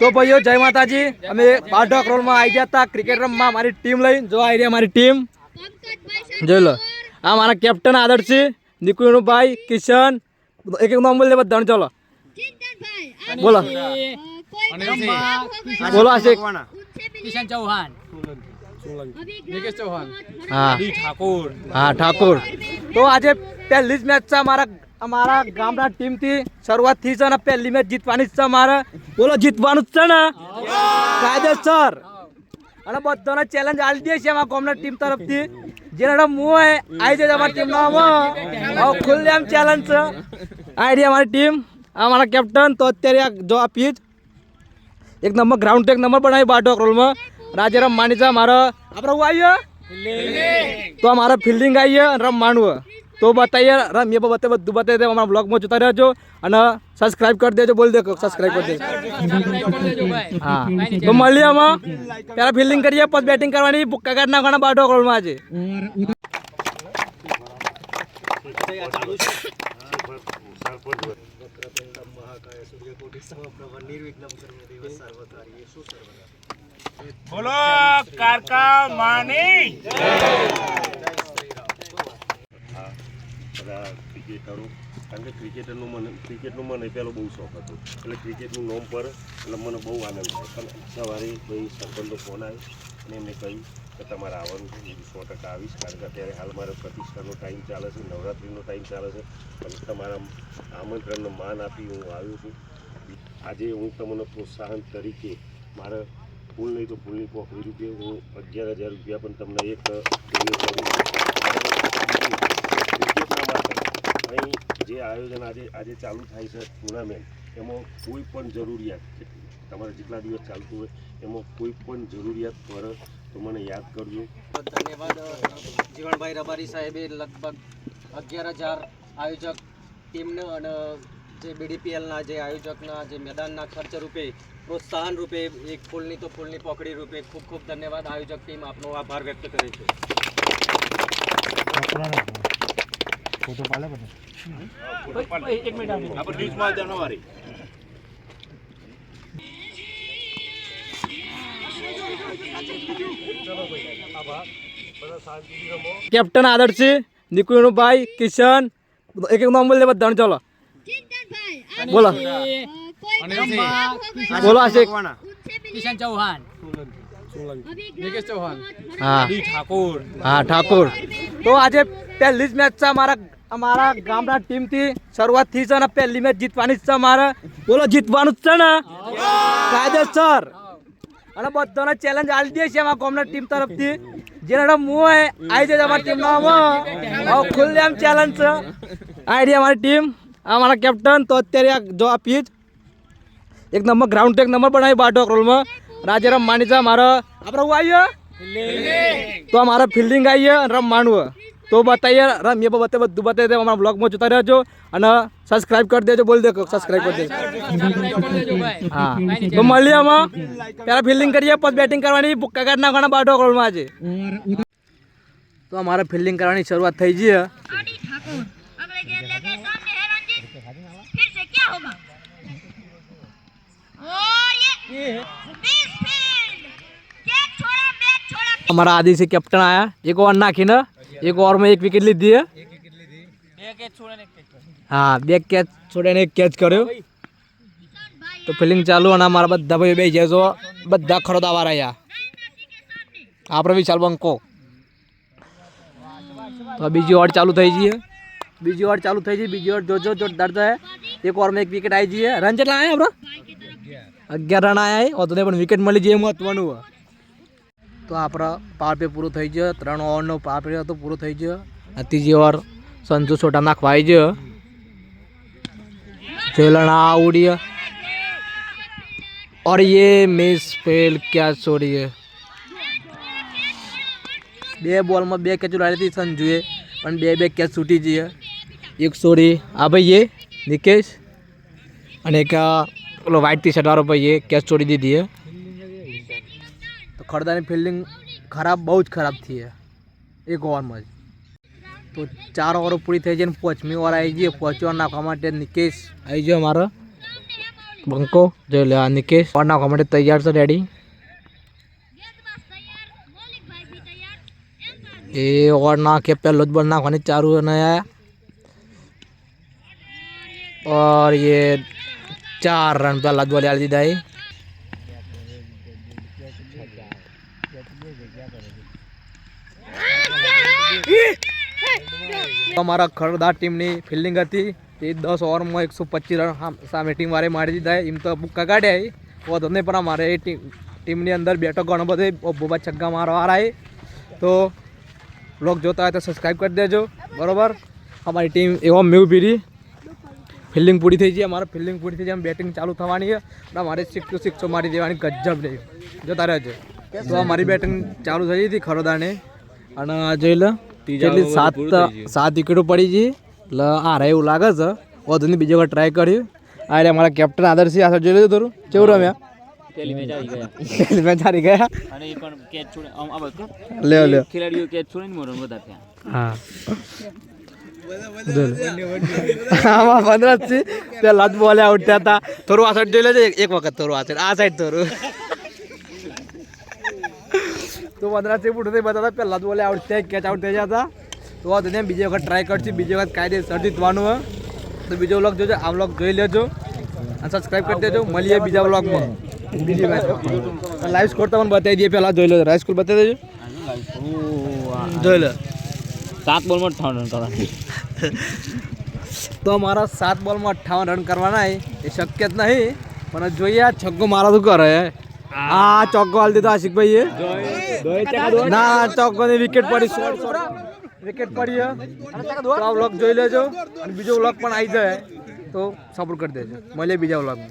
तो भाइयों जय माता जी। अमे बाढ़ रोल में आई गया था क्रिकेट रमवा हमारी टीम लई जो आई रही हमारी टीम जो लो आ हमारा कैप्टन आदर्श निकुण भाई किशन एक एक नाम बोल दे बता चलो बोलो बोलो आशिक किशन चौहान निकेश चौहान हाँ ठाकुर। तो आज पहली मैच हमारा गामना टीम थी शुरुआत थी सर पहली मैच जीतवानी हमारा बोलो जीतवानु ना कायदेसर અને બધાને ચેલેન્જ આલી દે છે અમારા ગામના ટીમ તરફથી જેના મું આવી જાય અમારી ટીમ નામ ખુલ્લેઆમ ચેલેન્જ છે આવી રહી અમારી ટીમ અમારા કેપ્ટન તો અત્યારે જો આ પીચ એક નંબર ગ્રાઉન્ડ એક નંબર બનાવી બાટો રોલમાં રાજારામ માની છે મારા આપણે હું આવીએ તો અમારા ફિલ્ડિંગ આવીએ રમવાનું तो बताइए रमिए बता બધું बताइए हमारा ब्लॉग में जोता रहो અને सब्सक्राइब कर देजो बोल दे सब्सक्राइब कर दे हाँ तो મળીએ અમે પહેલા ફિલ્ડિંગ કરીએ પછી બેટિંગ કરવાની ભૂક્કા કાઢ નાખવાના બાટો રોલમાં આજે બોલો કારકા માની બધા ક્રિકેટરો કારણ કે ક્રિકેટનું મને પહેલો બહુ શોખ હતો એટલે ક્રિકેટનું નામ પર એટલે મને બહુ આનંદ થાય પણ સવારે ભાઈ સરપંચનો ફોન આવ્યો અને એમને કહ્યું કે તમારે આવવાનું છે હું 100% આવીશ કારણ કે અત્યારે હાલ મારો પ્રતિષ્ઠાનો ટાઈમ ચાલે છે નવરાત્રિનો ટાઈમ ચાલે છે અને તમારા આમંત્રણને માન આપી હું આવ્યો છું આજે હું તમને પ્રોત્સાહન તરીકે મારે ફૂલ નહીં તો ફૂલની પોખરી રૂપિયા હું 11,000 રૂપિયા પણ તમને એક અહીં જે આયોજન આજે ચાલુ થાય છે ટુર્નામેન્ટ એમાં કોઈ પણ જરૂરિયાત તમારે જેટલા દિવસ ચાલતું હોય એમાં કોઈ પણ જરૂરિયાત પડે તો મને યાદ કરજો ધન્યવાદ જીવણભાઈ રબારી સાહેબે લગભગ 11,000 આયોજક ટીમને અને જે બીડીપીએલના જે આયોજકના જે મેદાનના ખર્ચ રૂપે પ્રોત્સાહન રૂપે એક ફૂલની તો ફૂલની પોખડી રૂપે ખૂબ ખૂબ ધન્યવાદ આયોજક ટીમ આપનો આભાર વ્યક્ત કરે છે एक मिनट આપણે ન્યૂઝમાં જાણવારી कैप्टन आदर्श निकुण भाई किशन एक एक नाम बोल दे बता चलो बोलो बोलो आशिक किशन चौहान निकेश चौहान हाँ ठाकुर। तो आज पहली मैच हमारा गामना टीम थी शुरुआत थी सर पहली मैच जीतवानी हमारा बोलो जीतवानु ना कायदेसर અને બધાને ચેલેન્જ આલી દે છે અમારા ગામના ટીમ તરફથી જેના મું આવી જાય અમારી ટીમ નામ ખુલ્લેઆમ ચેલેન્જ છે આવી રહી અમારી ટીમ અમારા કેપ્ટન તો અત્યારે જો આ પીચ એક નંબર ગ્રાઉન્ડ એક નંબર બનાવી બાટો રોલમાં રાજારામ માની છે મારા આપણે હું આવીએ તો અમારા ફિલ્ડિંગ આવીએ રમવાનું तो बताइए रमिए बता બધું बताइए हमारा ब्लॉग में जोता रहो અને सब्सक्राइब कर देजो बोल दे सब्सक्राइब कर दे हाँ तो મળીએ અમે પહેલા ફિલ્ડિંગ કરીએ પછી બેટિંગ કરવાની ભૂક્કા કાઢ નાખવાના બાટો રોલમાં આજે તો અમારે ફિલ્ડિંગ કરવાની શરૂઆત થઈ ગઈ हमारा आदि से कैप्टन आया एक और नाखी ना एक ओवर में एक विकेट ली दी है हाँ બે કેચ છોડીને એક કેચ કર્યો તો ફિલ્ડિંગ ચાલુ અને અમારા બધા ભાઈ બે જેસો બધા ખરોદાવા રહ્યા આપણે વિશાલ બંકો તો બીજી ઓવર ચાલુ થઈ ગઈ બીજી ઓવર બીજી ઓવર જો જોરદાર છે એક ઓવર में एक विकेट आई જઈએ રન કેટલા આયા આપણે 11 રન આયા હોય તો પણ વિકેટ મળી જાય મહત્વનું તો આપણા પાવર પ્લે પૂરો થઈ ગયો 3 ઓવરનો પાવર પ્લે હતો પૂરો થઈ ગયો ત્રીજી ઓવર संजू छोटा नाखवा आई जो चलना उड़ी और ये मिस फेल क्या छोड़ी है बे बॉल में बे कैच उड़ाई थी संजुए पण बे कैच छूटी जी है एक छोड़ी आ भाई ये निकेश અને એક ઓલો વ્હાઇટ ટી શર્ટ વાળો ભાઈ એ કેચ છોડી દીધી है તો ખડદાની ફિલ્ડિંગ ખરાબ બહુ જ ખરાબ થઈ है एक ओवर में तो 4 ओवर पूरी थी जाए 5મી ओवर आई गई 5 ओवर नाखवा निकेश आई जाए अमारा બંકો જોઈ લે. આ નિકેશ ઓર નાખવા માટે તૈયાર છે, રેડી. એ ઓર નાખે, પહેલો જ બોલ નાખવાની ચાલુ અને और ये 4 रन पहला बॉल डाल दीदा है. અમારા ખરડા ટીમની ફિલ્ડિંગ હતી તે 10 ઓવરમાં 125 રન સામે ટીમ વાળે મારી દીધા. એમ તો બુક્કા કાઢ્યા વધુ નહીં, પણ અમારે એ ટીમની અંદર બેઠો ઘણો બધો બોબા છગ્ગા મારવા है. તો બ્લોગ જોતા હોય તો સબસ્ક્રાઈબ કરી દેજો, બરાબર. અમારી ટીમ એવો મેવ પીરી ફિલ્ડિંગ પૂરી થઈ ગઈ. અમારે ફિલ્ડિંગ પૂરી થઈ જાય, બેટિંગ ચાલુ થવાની છે. અમારે 6 મારી દેવાની ગજબ નહીં જોતા રહેજો. તો અમારી બેટિંગ ચાલુ થઈ હતી ખરોદાને, અને જોઈ લો કેટલી 7 વિકેટો પડી ગઈ. એટલે આ રહે એવું લાગે છે. વધુની બીજી વખત ટ્રાય કર્યું. આ રે અમારા કેપ્ટન આદર્શી, આ જોઈ લેજો થોડું કેવું રમ્યા. પહેલી મેચ હારી ગયા અને એ પણ કેચ છોડે આ બસ લે ખેલાડીઓ કેચ છોડીને મોરન વધારે થયા. હા આમાં 15 થી પેલા જ બોલે આઉટ થયા હતા. થોડું આ સાઈડ જોઈ લેજો એક વખત, થોડું આ સાઈડ થોડું તો 15 થી ફૂટ બધા પેલા જ બોલે આઉટ થયા, કેચ આઉટ થઈ જતા. તો આ દુનિયા બીજી વખત ટ્રાય કરશું, બીજી વખત કાયદેસર જીતવાનું હોય. તો બીજો વ્લોગ જોજો, આ વ્લોગ જોઈ લેજો અને સબસ્ક્રાઈબ કરી દેજો. મળીએ બીજા વ્લોગમાં, બીજી મેચ. લાઈવ સ્કોર તમને બતાવી દઈએ, પહેલાં જોઈ લો. લાઈવ સ્કોર બતાવી દેજો, જોઈ લો. 7 બોલમાં 58 રન કરવાના. તો મારા 7 બોલમાં 58 રન કરવાના એ શક્ય જ નહીં, પણ જોઈએ આ છગ્ગો મારા શું કરે. આ ચોગ્ગો હાલ દીધો આશિકભાઈએ. ના ચોગ્ગોની વિકેટ પડી, વિકેટ પડી. તો આ વ્લોગ જોઈ લેજો અને બીજો વ્લોગ પણ આવી જાય તો સપોર્ટ કરી દેજો. મળીએ બીજા વ્લોગમાં.